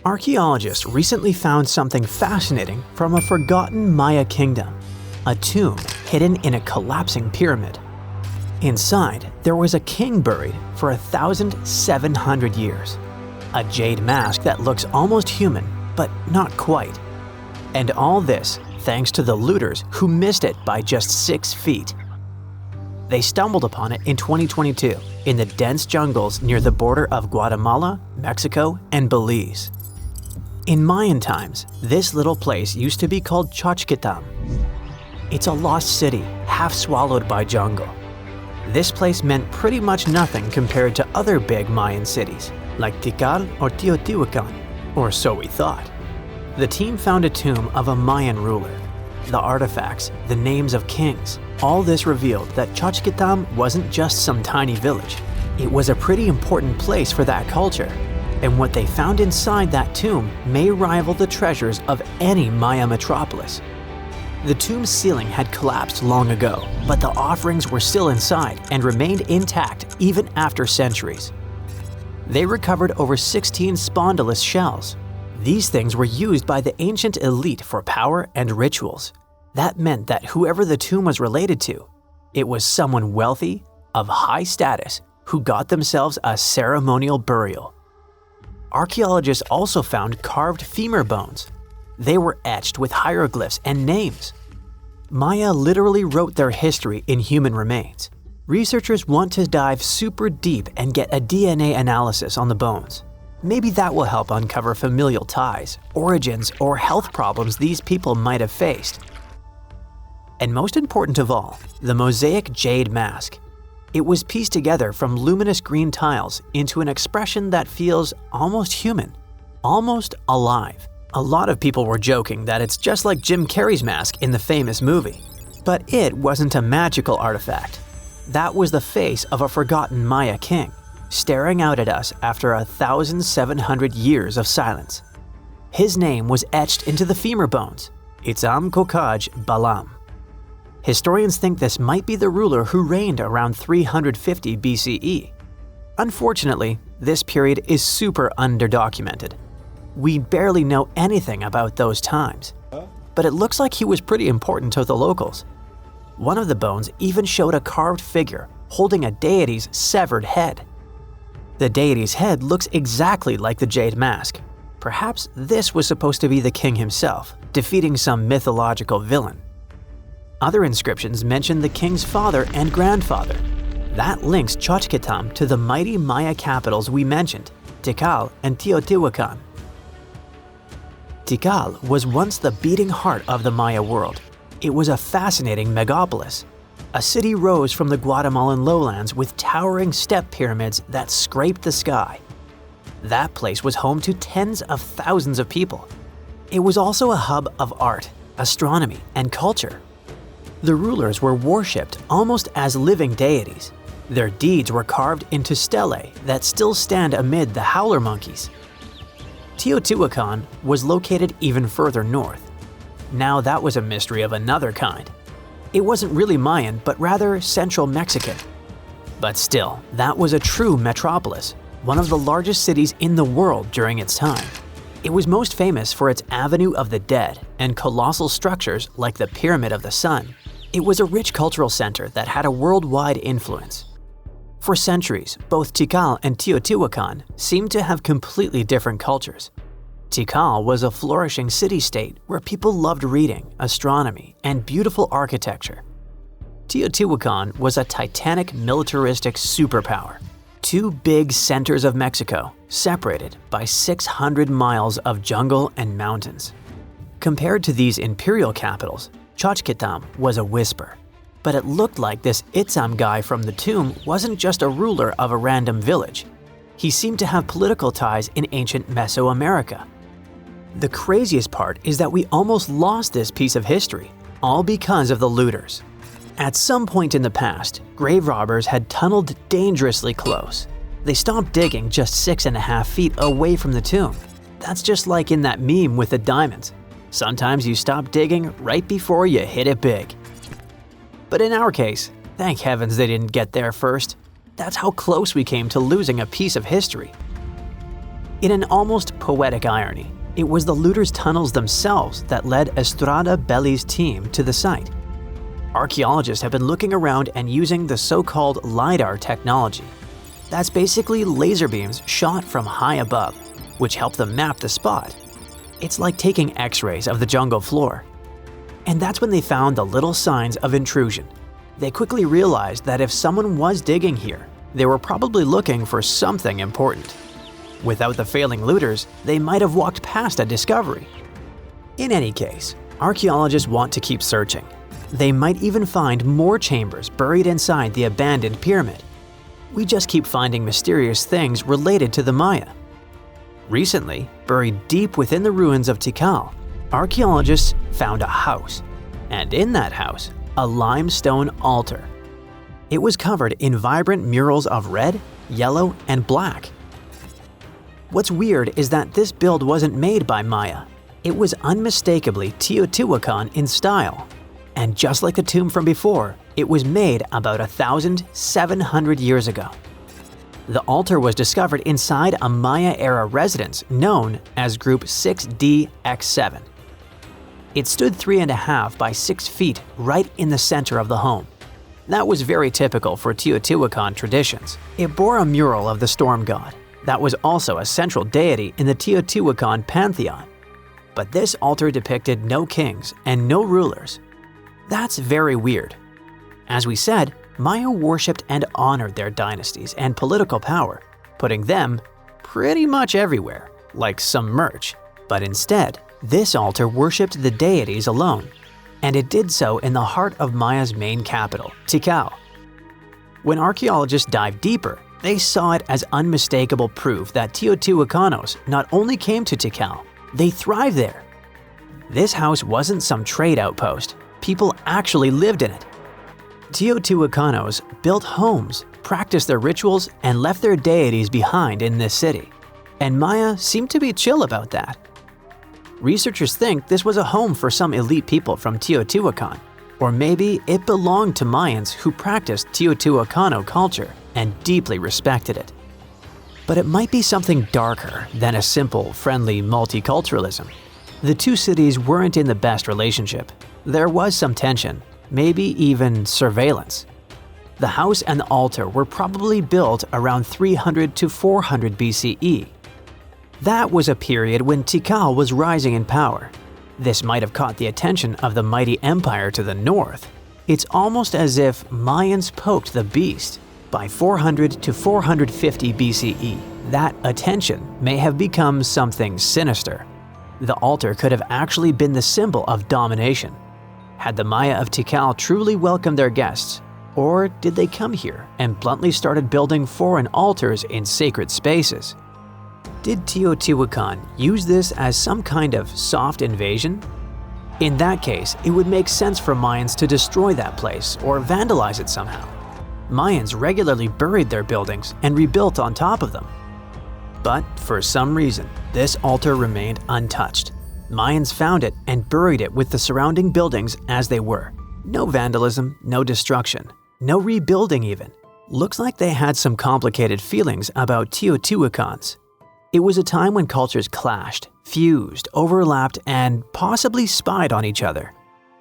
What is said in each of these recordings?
Archaeologists recently found something fascinating from a forgotten Maya kingdom, a tomb hidden in a collapsing pyramid. Inside, there was a king buried for 1,700 years, a jade mask that looks almost human, but not quite. And all this thanks to the looters who missed it by just 6 feet. They stumbled upon it in 2022 in the dense jungles near the border of Guatemala, Mexico, and Belize. In Mayan times, this little place used to be called Xochitlam. It's a lost city, half swallowed by jungle. This place meant pretty much nothing compared to other big Mayan cities, like Tikal or Teotihuacan, or so we thought. The team found a tomb of a Mayan ruler. The artifacts, the names of kings, all this revealed that Xochitlam wasn't just some tiny village. It was a pretty important place for that culture. And what they found inside that tomb may rival the treasures of any Maya metropolis. The tomb's ceiling had collapsed long ago, but the offerings were still inside and remained intact even after centuries. They recovered over 16 spondylus shells. These things were used by the ancient elite for power and rituals. That meant that whoever the tomb was related to, it was someone wealthy, of high status, who got themselves a ceremonial burial. Archaeologists also found carved femur bones. They were etched with hieroglyphs and names. Maya literally wrote their history in human remains. Researchers want to dive super deep and get a DNA analysis on the bones. Maybe that will help uncover familial ties, origins, or health problems these people might have faced. And most important of all, the mosaic jade mask. It was pieced together from luminous green tiles into an expression that feels almost human, almost alive. A lot of people were joking that it's just like Jim Carrey's mask in the famous movie. But it wasn't a magical artifact. That was the face of a forgotten Maya king, staring out at us after 1,700 years of silence. His name was etched into the femur bones, Itzam Kokaj Balam. Historians think this might be the ruler who reigned around 350 BCE. Unfortunately, this period is super underdocumented. We barely know anything about those times, but it looks like he was pretty important to the locals. One of the bones even showed a carved figure holding a deity's severed head. The deity's head looks exactly like the jade mask. Perhaps this was supposed to be the king himself, defeating some mythological villain. Other inscriptions mention the king's father and grandfather. That links Xochitlam to the mighty Maya capitals we mentioned, Tikal and Teotihuacan. Tikal was once the beating heart of the Maya world. It was a fascinating megapolis. A city rose from the Guatemalan lowlands with towering step pyramids that scraped the sky. That place was home to tens of thousands of people. It was also a hub of art, astronomy, and culture. The rulers were worshipped almost as living deities. Their deeds were carved into stelae that still stand amid the howler monkeys. Teotihuacan was located even further north. Now that was a mystery of another kind. It wasn't really Mayan, but rather Central Mexican. But still, that was a true metropolis, one of the largest cities in the world during its time. It was most famous for its Avenue of the Dead and colossal structures like the Pyramid of the Sun. It was a rich cultural center that had a worldwide influence. For centuries, both Tikal and Teotihuacan seemed to have completely different cultures. Tikal was a flourishing city-state where people loved reading, astronomy, and beautiful architecture. Teotihuacan was a titanic militaristic superpower. Two big centers of Mexico, separated by 600 miles of jungle and mountains. Compared to these imperial capitals, Xochitlam was a whisper. But it looked like this Itzam guy from the tomb wasn't just a ruler of a random village. He seemed to have political ties in ancient Mesoamerica. The craziest part is that we almost lost this piece of history, all because of the looters. At some point in the past, grave robbers had tunneled dangerously close. They stopped digging just 6.5 feet away from the tomb. That's just like in that meme with the diamonds. Sometimes you stop digging right before you hit it big. But in our case, thank heavens they didn't get there first. That's how close we came to losing a piece of history. In an almost poetic irony, it was the looters' tunnels themselves that led Estrada Belli's team to the site. Archaeologists have been looking around and using the so-called LiDAR technology. That's basically laser beams shot from high above, which help them map the spot. It's like taking X-rays of the jungle floor. And that's when they found the little signs of intrusion. They quickly realized that if someone was digging here, they were probably looking for something important. Without the failing looters, they might have walked past a discovery. In any case, archaeologists want to keep searching. They might even find more chambers buried inside the abandoned pyramid. We just keep finding mysterious things related to the Maya. Recently, buried deep within the ruins of Tikal, archaeologists found a house, and in that house, a limestone altar. It was covered in vibrant murals of red, yellow, and black. What's weird is that this build wasn't made by Maya. It was unmistakably Teotihuacan in style. And just like the tomb from before, it was made about 1,700 years ago. The altar was discovered inside a Maya-era residence known as Group 6DX7. It stood 3.5 by 6 feet right in the center of the home. That was very typical for Teotihuacan traditions. It bore a mural of the storm god that was also a central deity in the Teotihuacan pantheon. But this altar depicted no kings and no rulers. That's very weird. As we said, Maya worshipped and honored their dynasties and political power, putting them pretty much everywhere, like some merch. But instead, this altar worshipped the deities alone, and it did so in the heart of Maya's main capital, Tikal. When archaeologists dived deeper, they saw it as unmistakable proof that Teotihuacanos not only came to Tikal, they thrived there. This house wasn't some trade outpost. People actually lived in it. Teotihuacanos built homes, practiced their rituals, and left their deities behind in this city. And Maya seemed to be chill about that. Researchers think this was a home for some elite people from Teotihuacan, or maybe it belonged to Mayans who practiced Teotihuacano culture and deeply respected it. But it might be something darker than a simple, friendly multiculturalism. The two cities weren't in the best relationship. There was some tension, maybe even surveillance. The house and the altar were probably built around 300 to 400 BCE. That was a period when Tikal was rising in power. This might have caught the attention of the mighty empire to the north. It's almost as if Mayans poked the beast. By 400 to 450 BCE, that attention may have become something sinister. The altar could have actually been the symbol of domination. Had the Maya of Tikal truly welcomed their guests, or did they come here and bluntly started building foreign altars in sacred spaces? Did Teotihuacan use this as some kind of soft invasion? In that case, it would make sense for Mayans to destroy that place or vandalize it somehow. Mayans regularly buried their buildings and rebuilt on top of them. But for some reason, this altar remained untouched. Mayans found it and buried it with the surrounding buildings as they were. No vandalism, no destruction, no rebuilding even. Looks like they had some complicated feelings about Teotihuacans. It was a time when cultures clashed, fused, overlapped, and possibly spied on each other.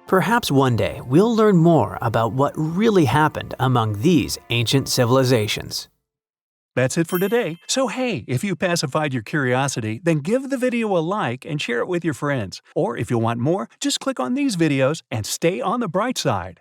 Perhaps one day we'll learn more about what really happened among these ancient civilizations. That's it for today. So hey, if you pacified your curiosity, then give the video a like and share it with your friends. Or if you want more, just click on these videos and stay on the bright side.